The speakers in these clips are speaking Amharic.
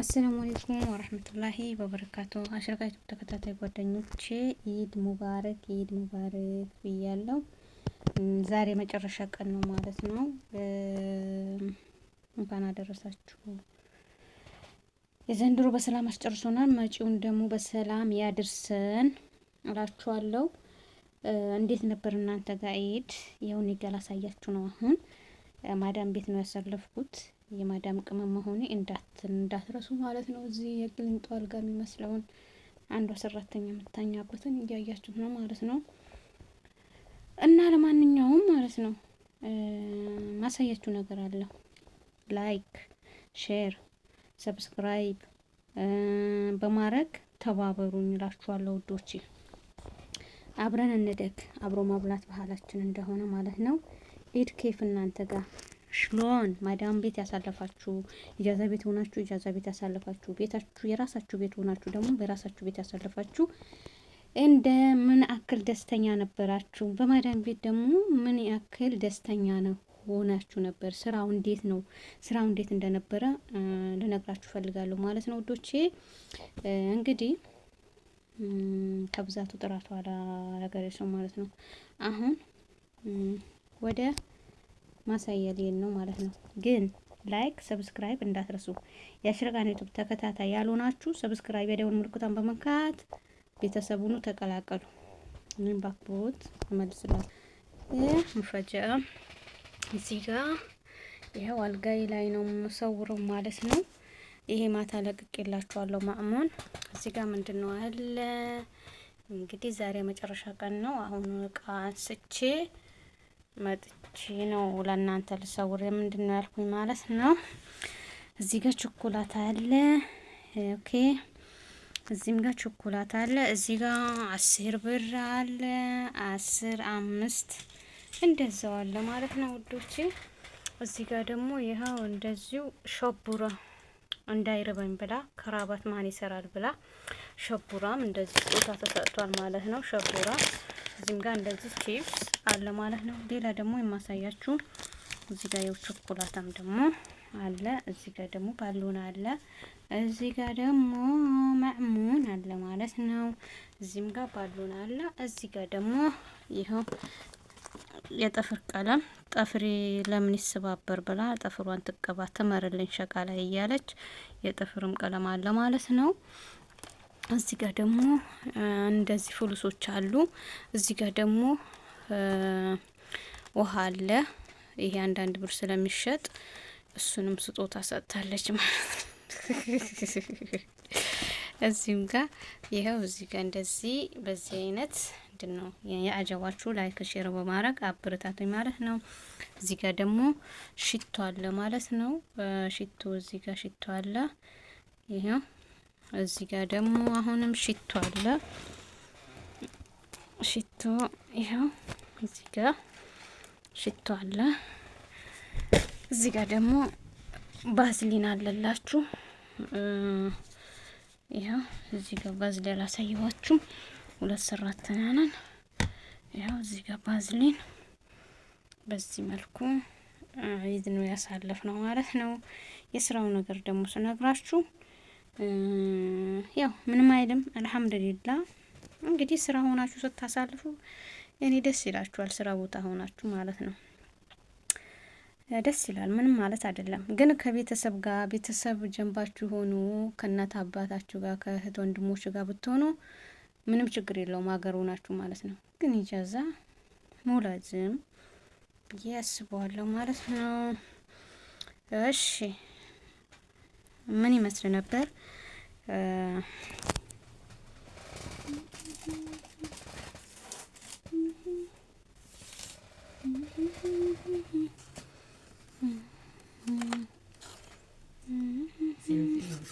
አሰላሙ አለይኩም ወራህመቱላሂ ወበረካቱ። አሽርካችሁ ተከታታይ ጓደኞቼ ኢድ ሙባረክ ብያለሁ። ዛሬ መጨረሻ ቀን ነው ማለት ነው። እንኳን አደረሳችሁ። የዘንድሮ በሰላም አስጨርሶናል። መጪውን ደግሞ በሰላም ያድርሰን እላችኋለሁ። እንዴት ነበር እናንተ ጋር ኢድ? ይኸው እኔ ጋር ላሳያችሁ ነው። አሁን ማዳም ቤት ነው ያሳለፍኩት። የማዳም ቅመም መሆኔ እንዳትረሱ ማለት ነው። እዚህ የቅሊንጦ አልጋ የሚመስለውን አንዷ ሰራተኛ የምታኛበትን እያያችሁ ነው ማለት ነው። እና ለማንኛውም ማለት ነው ማሳያችሁ ነገር አለ። ላይክ፣ ሼር፣ ሰብስክራይብ በማድረግ ተባበሩኝ እላችኋለሁ ውዶቼ። አብረን እንደግ። አብሮ ማብላት ባህላችን እንደሆነ ማለት ነው። ኢድ ኬፍ እናንተ ጋር ሽሎን ማዳም ቤት ያሳለፋችሁ፣ ኢጃዛ ቤት ሆናችሁ ኢጃዛ ቤት ያሳለፋችሁ፣ ቤታችሁ የራሳችሁ ቤት ሆናችሁ ደግሞ በራሳችሁ ቤት ያሳለፋችሁ እንደ ምን ያክል ደስተኛ ነበራችሁ? በማዳም ቤት ደግሞ ምን ያክል ደስተኛ ነው ሆናችሁ ነበር? ስራው እንዴት እንደነበረ ልነግራችሁ ፈልጋለሁ ማለት ነው ውዶቼ። እንግዲህ ከብዛቱ ጥራቱ አላገሬ ሰው ማለት ነው። አሁን ወደ ማሳያ ሊል ነው ማለት ነው። ግን ላይክ ሰብስክራይብ እንዳትረሱ። የአሽረቃን ዩቲዩብ ተከታታይ ያልሆናችሁ ሰብስክራይብ የደወል ምልክቷን በመንካት ቤተሰቡን ተቀላቀሉ። ምን ባክቦት መልስላት ሙፈጃ እዚህ ጋር ይሄው አልጋይ ላይ ነው የምሰውረው ማለት ነው። ይሄ ማታ ለቅቄላችኋለሁ ማእሞን። እዚህ ጋር ምንድነው አለ እንግዲህ ዛሬ መጨረሻ ቀን ነው። አሁን እቃ አንስቼ መጥቼ ነው ለእናንተ ልሰውር ምንድነው ያልኩኝ ማለት ነው። እዚህ ጋር ቾኮላታ አለ። ኦኬ እዚህም ጋር ቾኮላታ አለ። እዚህ ጋር 10 ብር አለ። 10 5 እንደዛው አለ ማለት ነው ውዶቼ። እዚህ ጋር ደግሞ ይሄው እንደዚሁ ሾቡራ እንዳይረበኝ ብላ ከራባት ማን ይሰራል ብላ ሾቡራም እንደዚህ ጾታ ተሰጥቷል ማለት ነው። ሾቡራ እዚህም ጋር እንደዚህ ቺፕስ አለ ማለት ነው። ሌላ ደግሞ የማሳያችሁ እዚህ ጋር የው ቾኮላታም ደግሞ አለ። እዚህ ጋር ደግሞ ባሎን አለ። እዚህ ጋር ደግሞ ማዕሙን አለ ማለት ነው። እዚህም ጋር ባሎን አለ። እዚህ ጋር ደግሞ ይሄው የጥፍር ቀለም ጥፍሬ ለምን ይሰባበር ብላ ጥፍሯን ትቀባ ትመርልኝ ሸቃላ እያለች የጥፍርም ቀለም አለ ማለት ነው። እዚህ ጋር ደግሞ እንደዚህ ፍሉሶች አሉ። እዚህ ጋር ደግሞ ውሃ አለ። ይሄ አንዳንድ ብር ስለሚሸጥ እሱንም ስጦታ ሰጥታለች ማለት ነው። እዚህም ጋር ይሄው እዚህ ጋር እንደዚህ በዚህ አይነት ነው ያአጀባችሁ ላይክ ሼር በማድረግ አብረታቱኝ ማለት ነው። እዚህ ጋር ደግሞ ሽቶ አለ ማለት ነው። ሽቶ እዚህ ጋር ሽቶ አለ። ይሄው እዚህ ጋር ደግሞ አሁንም ሽቶ አለ። ሽቶ ይሄው እዚህ ጋር ሽቶ አለ። እዚህ ጋር ደግሞ ባዝሊን አለላችሁ። ይሄው እዚህ ጋር ባዝሊን አላሳየኋችሁም። 2 ሰራተኛ ነን። ይሄው እዚህ ጋር ባዝሊን በዚህ መልኩ ኢድ ነው ያሳለፍነው ማለት ነው። የስራው ነገር ደግሞ ስነግራችሁ ያው ምንም አይልም አልሐምዱሊላህ። እንግዲህ ስራ ሆናችሁ ስታሳልፉ እኔ ደስ ይላችኋል። ስራ ቦታ ሆናችሁ ማለት ነው ደስ ይላል። ምንም ማለት አይደለም። ግን ከቤተሰብ ጋር ቤተሰብ ጀንባችሁ ሆኑ ከእናት አባታችሁ ጋር ከእህት ወንድሞች ጋር ብትሆኑ ምንም ችግር የለውም ሀገር ሆናችሁ ማለት ነው። ግን ኢጃዛ ሙላዝም ብዬ አስበዋለሁ ማለት ነው። እሺ ምን ይመስል ነበር?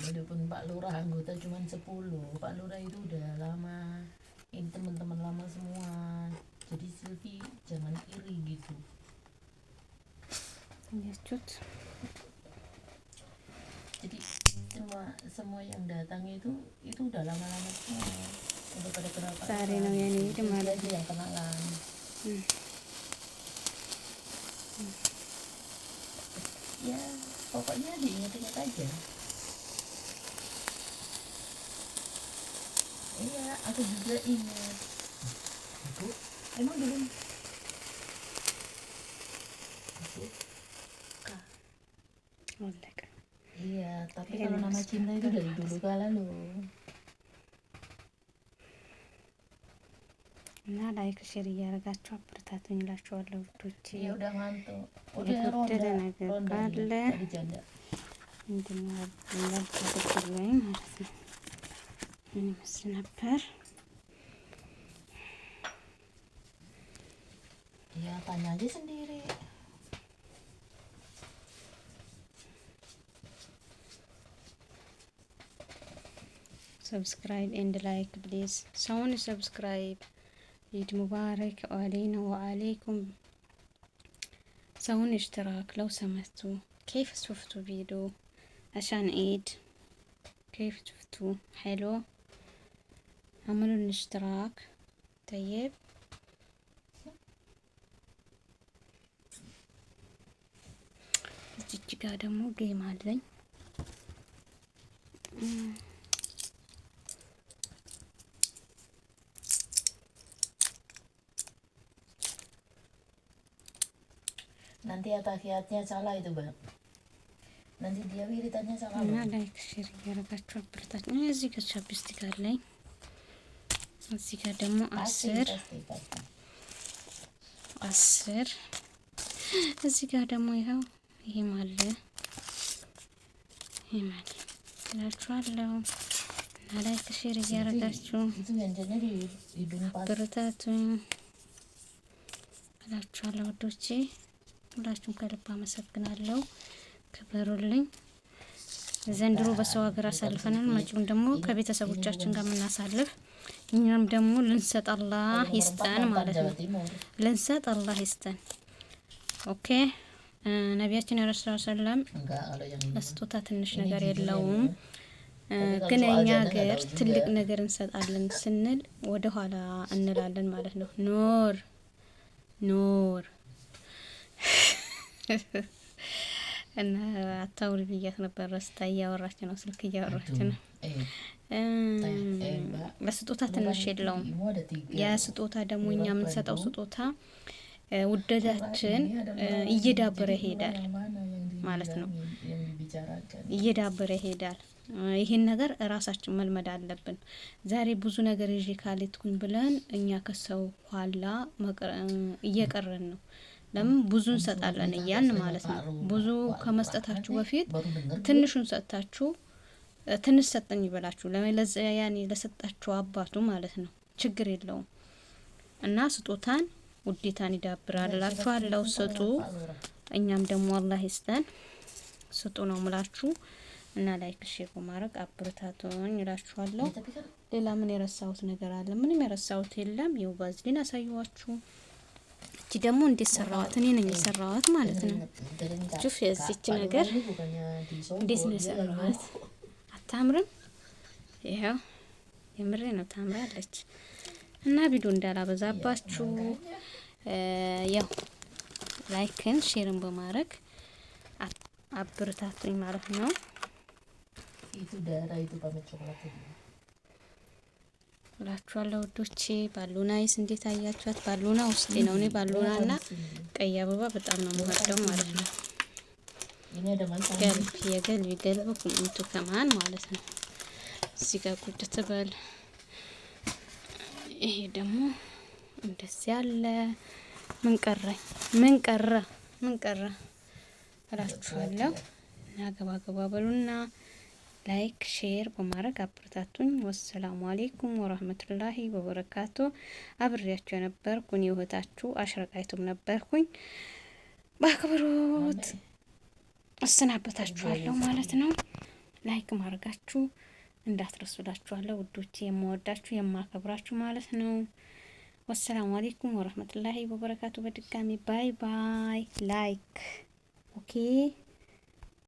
Walaupun Pak Lurah anggota cuma 10, Pak Lurah itu udah lama, ini teman-teman lama semua, jadi Silvi jangan iri gitu. Jadi semua yang datang itu udah lama-lama semua, udah pada kenapa? Sehari no ya nih cuma aja yang kenalan. Ya pokoknya diingat-ingat aja. Iya, aku juga ingat. Aku emang belum. Aku ወለቀ። iya, tapi Iya, kalau nih, nama Mas. cinta itu dari dulu kala loh. እና ላይክ ሼር እያደረጋችሁ አበረታቱኝ እላችኋለሁ ውዶቼ። Iya udah ngantuk. Udah የጎደለ ronda, ነገር ronda ካለ dia tadi janda. እንድናደርግልኝ ማለት ነው። ምን ይመስል ነበር? Ya tanya aja sendiri. سبسكرايب اند لايك بليز. سووني سبسكرايب. عيد مبارك علينا وعليكم. سووني اشتراك لو سمحتوا. كيف شفتوا فيديو عشان عيد؟ كيف شفتوا؟ حلو. عملوا الاشتراك. طيب እዚች ጋ ደግሞ ጌም አለኝ። Nanti atas-atasnya salah itu bang. Nanti dia wiritannya salah እና bang. ላይክ ሼር እያደረጋችሁ አበረታቱኝ። እዚህ ጋር ቻፕስቲክ አለኝ። እዚህ ጋር ደግሞ Pasti. 10 እዚህ ጋር ደግሞ ይኸው ይሄም አለ እላችኋለሁ። እና ላይክ ሼር እያደረጋችሁ Itu janjinya di hidung pas. አበረታቱኝ እላችኋለሁ ውዶቼ። ሁላችሁም ከልብ አመሰግናለሁ። ክበሩልኝ። ዘንድሮ በሰው ሀገር አሳልፈናል። መጪውን ደግሞ ከቤተሰቦቻችን ጋር የምናሳልፍ እኛም ደግሞ ልንሰጥ አላህ ይስጠን ማለት ነው። ልንሰጥ አላህ ይስጠን። ኦኬ። ነቢያችን ረሱል ሰለም ለስጦታ ትንሽ ነገር የለውም፣ ግን እኛ ሀገር ትልቅ ነገር እንሰጣለን ስንል ወደ ኋላ እንላለን ማለት ነው። ኖር እና አታውሪ ብያት ነበር። ረስታ እያወራች ነው፣ ስልክ እያወራች ነው። ለስጦታ ትንሽ የለውም። ያ ስጦታ ደግሞ እኛ የምንሰጠው ስጦታ ውደታችን እየዳበረ ይሄዳል ማለት ነው። እየዳበረ ይሄዳል። ይሄን ነገር እራሳችን መልመድ አለብን። ዛሬ ብዙ ነገር ይዤ ካልሄድኩኝ ብለን እኛ ከሰው ኋላ እየቀረን ነው። ለምን ብዙ እንሰጣለን እያልን ማለት ነው። ብዙ ከመስጠታችሁ በፊት ትንሹን ሰጥታችሁ ትንሽ ሰጠኝ ይበላችሁ ያኔ ለሰጣችሁ አባቱ ማለት ነው። ችግር የለውም። እና ስጦታን ውዴታን ይዳብራል እላችኋለሁ። ስጡ፣ እኛም ደግሞ አላህ ይስጠን። ስጡ ነው ምላችሁ። እና ላይክ ሼር በማድረግ አበረታቱኝ እላችኋለሁ። ሌላ ምን የረሳሁት ነገር አለ? ምንም የረሳሁት የለም። ይኸው ባዝሊን አሳየኋችሁ። እቺ ደግሞ እንዴት ሰራዋት? እኔ ነኝ የሰራዋት ማለት ነው። ሹፍ የዚች ነገር እንዴት ነው የሰራዋት? አታምርም? ይሄው የምሬ ነው፣ ታምራለች። እና ቪዲዮ እንዳላበዛባችሁ ያው ላይክን ሼርን በማድረግ አበረታቱኝ ማለት ነው። Itu darah itu pamit coklat itu. እላችኋለሁ ውዶቼ። ባሉናይስ እንዴት አያችኋት? ባሉና ውስጤ ነው። እኔ ባሉናና ቀይ አበባ በጣም ነው የምወደው ማለት ነው። Ini ada macam የገልቢ ኩምንቱ ከማን ማለት ነው። እዚህ ጋር ቁጭ ትበል። ይሄ ደግሞ እንደዚህ ያለ ምን ቀረ እላችኋለሁ። እና ገባ በሉና ላይክ ሼር በማድረግ አበረታቱኝ። ወሰላሙ አለይኩም ወራህመቱላሂ ወበረካቱ። አብሬያችሁ የነበርኩኝ እህታችሁ አሽረቃይቱም ነበርኩኝ። በአክብሮት አሰናበታችኋለሁ ማለት ነው። ላይክ ማድረጋችሁ እንዳትረሱላችኋለሁ ውዶቼ። የምወዳችሁ የማከብራችሁ ማለት ነው። ወሰላሙ አለይኩም ወራህመቱላሂ ወበረካቱ። በድጋሚ ባይ ባይ። ላይክ ኦኬ።